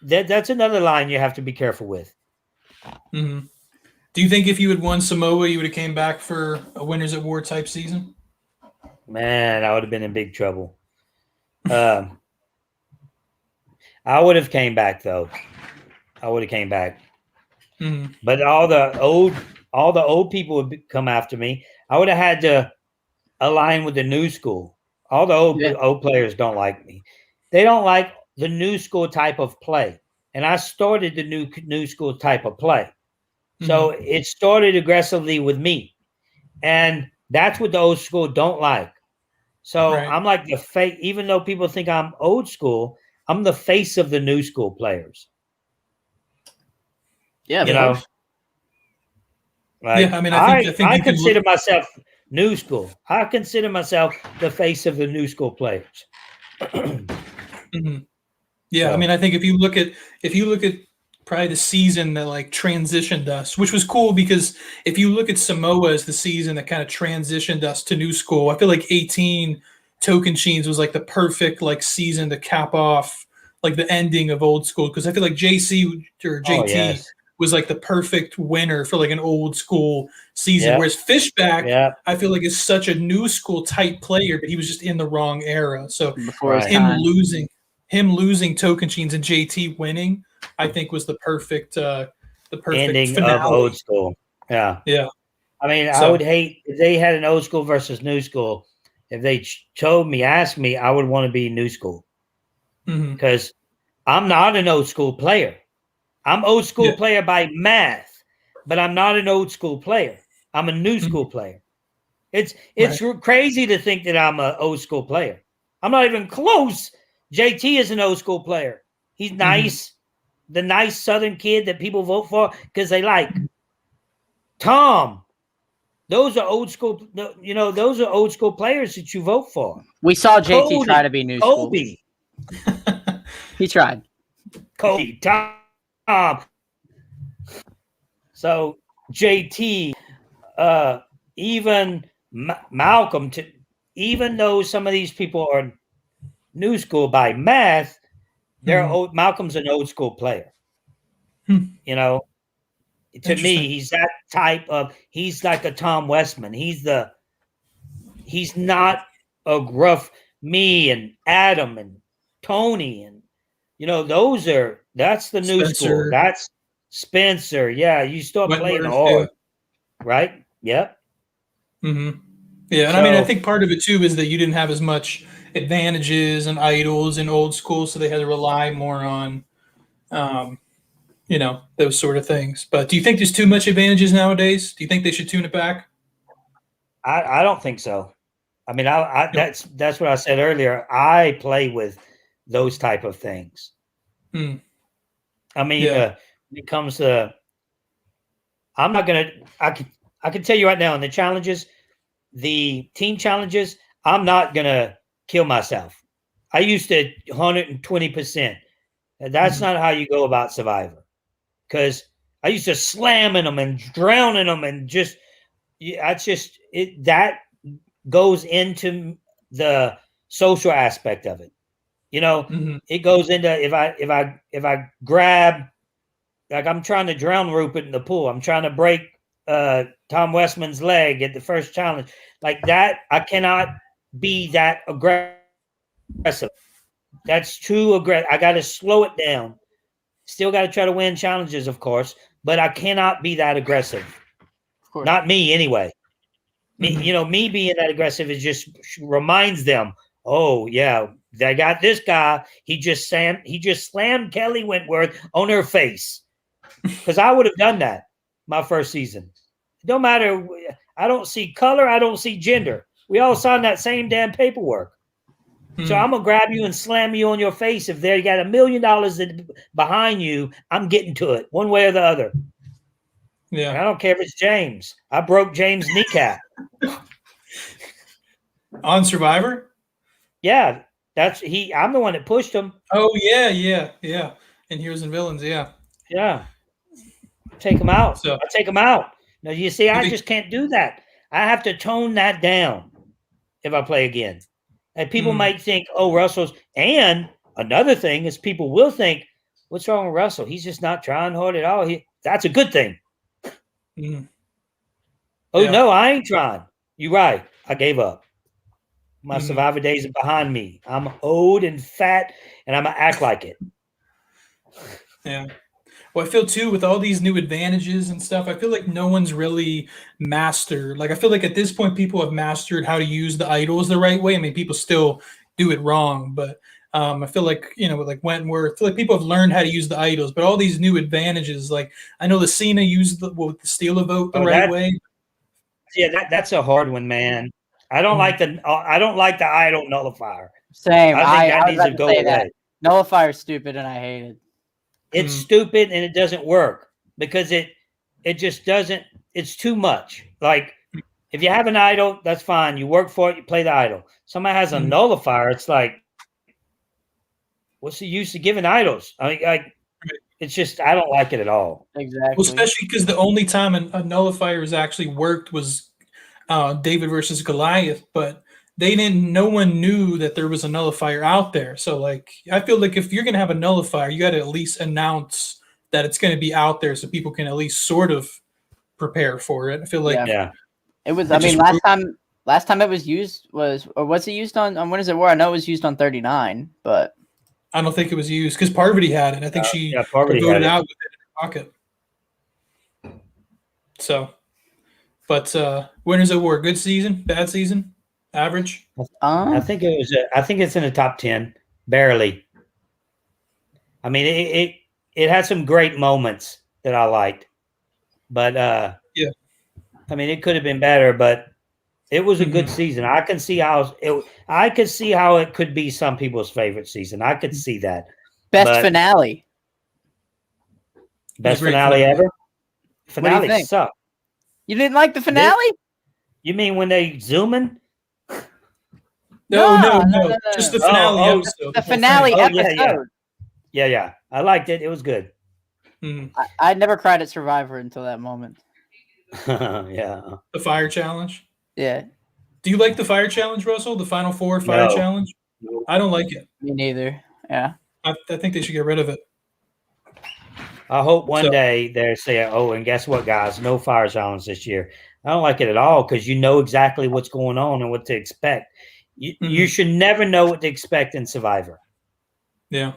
That's another line you have to be careful with. Mm-hmm. Do you think if you had won Samoa, you would have came back for a Winners at War type season? Man, I would have been in big trouble. I would have came back though. I would have came back. Mm-hmm. But all the old people would come after me. I would have had to align with the new school. All the old players don't like me. They don't like the new school type of play. And I started the new school type of play. So it started aggressively with me. And that's what the old school don't like. So I'm like the face, even though people think I'm old school, I'm the face of the new school players. Yeah, you know. Like, yeah, I mean, I think I consider myself new school. I consider myself the face of the new school players. Yeah, so. I mean, I think if you look at probably the season that like transitioned us, which was cool because if you look at Samoa as the season that kind of transitioned us to new school, I feel like 18 Tocantins was like the perfect like season to cap off like the ending of old school, because I feel like JT was like the perfect winner for like an old school season. Whereas Fishback, I feel like is such a new school type player, but he was just in the wrong era. So before him losing Tocantins and JT winning, I think was the perfect ending finale of old school. Yeah. Yeah. I mean, I would hate if they had an old school versus new school. If they asked me, I would want to be new school. Because I'm not an old school player. I'm old school player by math, but I'm not an old school player. I'm a new school player. It's crazy to think that I'm an old school player. I'm not even close. JT is an old school player. He's nice, the nice Southern kid that people vote for because they like. Tom, those are old school. Those are old school players that you vote for. We saw JT try to be new school. Kobe. He tried. Kobe, Tom. So JT, even Malcolm, even though some of these people are new school by math, Malcolm's an old school player. You know, to me, he's that type of. He's like a Tom Westman. He's not a gruff. Me and Adam and Tony and that's the new school. That's Spencer. Yeah, you start playing hard, right? Yep. Yeah, and I mean, I think part of it too is that you didn't have as much advantages and idols in old school, so they had to rely more on, those sort of things. But do you think there's too much advantages nowadays? Do you think they should tune it back? I don't think so. I mean, that's what I said earlier. I play with those type of things. I mean, when it comes to, I'm not gonna. I can tell you right now in the challenges, the team challenges, I'm not gonna kill myself. I used to 120%. That's not how you go about Survivor, because I used to slamming them and drowning them and that goes into the social aspect of it. It goes into if I grab, like I'm trying to drown Rupert in the pool. I'm trying to break Tom Westman's leg at the first challenge. Like that, I cannot be that aggressive. That's too aggressive. I got to slow it down. Still got to try to win challenges, of course, but I cannot be that aggressive. Of course. Not me anyway. Me being that aggressive is just reminds them, oh yeah, they got this guy. He just slammed Kelly Wentworth on her face. Because I would have done that my first season. It don't matter. I don't see color. I don't see gender. We all signed that same damn paperwork. So I'm gonna grab you and slam you on your face. If they got $1 million behind you, I'm getting to it one way or the other. Yeah, and I don't care if it's James. I broke James' kneecap on Survivor. Yeah, I'm the one that pushed him. Oh yeah. In Heroes and Villains, yeah. Take him out. I take him out. Now you see, I just can't do that. I have to tone that down if I play again. And people might think, oh, Russell's. And another thing is people will think, what's wrong with Russell? He's just not trying hard at all. That's a good thing. Mm. Oh, Yeah. no, I ain't trying. You're right. I gave up. My Mhm. Survivor days are behind me. I'm old and fat, and I'm going to act like it. Yeah. Well, I feel too with all these new advantages and stuff. I feel like no one's really mastered. Like I feel like at this point, people have mastered how to use the idols the right way. I mean, people still do it wrong, but I feel like with like Wentworth, I feel like people have learned how to use the idols. But all these new advantages, like I know Lucina used the steal a vote the right way. Yeah, that's a hard one, man. I don't like the idol nullifier. Same. I think that was needs about to to go say away. that. Nullifier is stupid, and I hate it. It's stupid and it doesn't work because it just doesn't. It's too much. Like if you have an idol, that's fine. You work for it. You play the idol. Somebody has a nullifier. It's like, what's the use of giving idols? I mean, it's just I don't like it at all. Exactly. Well, especially because the only time a nullifier has actually worked was David versus Goliath, but no one knew that there was a nullifier out there. So like I feel like if you're gonna have a nullifier, you gotta at least announce that it's gonna be out there so people can at least sort of prepare for it. I feel like it was last time it was used was it used on When Is It War? I know it was used on 39, but I don't think it was used because Parvati had it. I think she voted out with it in her pocket. So but Winners of War, good season, bad season, average. I think it was. I think it's in the top 10, barely. I mean, it had some great moments that I liked, but yeah. I mean, it could have been better, but it was a good season. I can see how it could be some people's favorite season. I could see that. Best finale. Best finale ever. Finale sucked. You didn't like the finale? You mean when they zoom in? No. Just the finale episode. The finale episode. Yeah. I liked it. It was good. I never cried at Survivor until that moment. Yeah. The fire challenge? Yeah. Do you like the fire challenge, Russell? The Final Four fire challenge? No. I don't like it. Me neither. Yeah. I think they should get rid of it. I hope one day they're saying, oh, and guess what, guys? No fire challenge this year. I don't like it at all because you know exactly what's going on and what to expect. You should never know what to expect in Survivor. Yeah.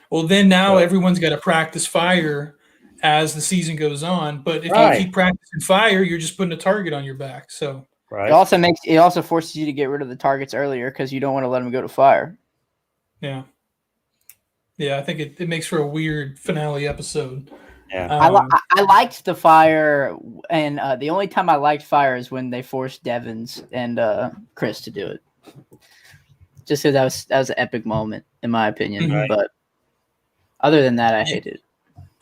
Well, then now everyone's got to practice fire as the season goes on. But if you keep practicing fire, you're just putting a target on your back. So it also forces you to get rid of the targets earlier because you don't want to let them go to fire. Yeah. Yeah, I think it makes for a weird finale episode. Yeah, I liked the fire, and the only time I liked fire is when they forced Devins and Chris to do it. Just because that was an epic moment, in my opinion. But other than that, I hated it.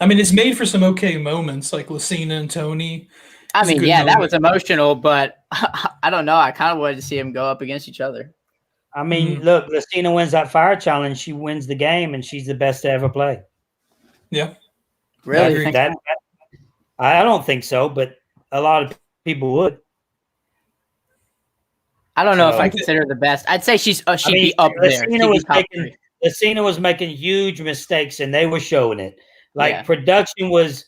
I mean, it's made for some okay moments, like Lucina and Tony. I mean, that was emotional, but I don't know. I kind of wanted to see them go up against each other. I mean, look, Lucina wins that fire challenge. She wins the game, and she's the best to ever play. Yeah. Really? I don't think so, but a lot of people would. I don't know if I consider her the best. I'd say she'd be up there. Lucina was making huge mistakes, and they were showing it. Like production was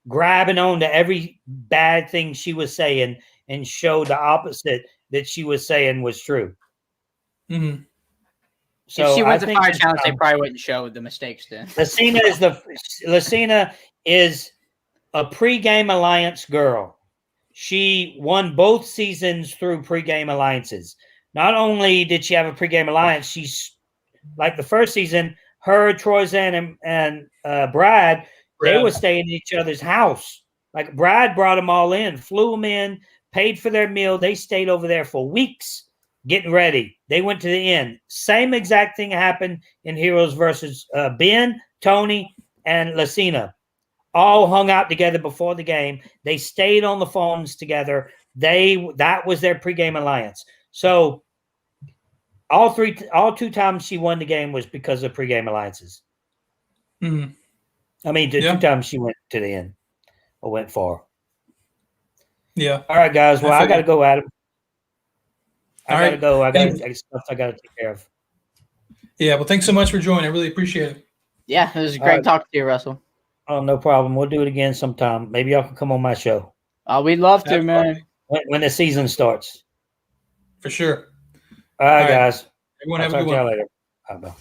grabbing on to every bad thing she was saying and showed the opposite that she was saying was true. Mm-hmm. So if she wins the fire challenge, they probably wouldn't show the mistakes then. Lucina is a pre-game alliance girl. She won both seasons through pre-game alliances. Not only did she have a pre-game alliance, she's like the first season, her, Troyzan, and Brad, they were staying in each other's house. Like Brad brought them all in, flew them in, paid for their meal. They stayed over there for weeks getting ready. They went to the inn. Same exact thing happened in Heroes versus Ben, Tony, and Lucina. All hung out together before the game. They stayed on the phones together. That was their pregame alliance. So all 2 times she won the game was because of pregame alliances. Mm-hmm. I mean, the 2 times she went to the end or went far. Yeah. All right, guys. Well, I got to go, Adam. I got to go. I got stuff I got to take care of. Yeah. Well, thanks so much for joining. I really appreciate it. Yeah, it was great talking to you, Russell. Oh, no problem. We'll do it again sometime. Maybe y'all can come on my show We'd love to, Absolutely. man. when the season starts. For sure. All right, All right. guys. Everyone I'll have a talk good to y'all one. later. Bye-bye.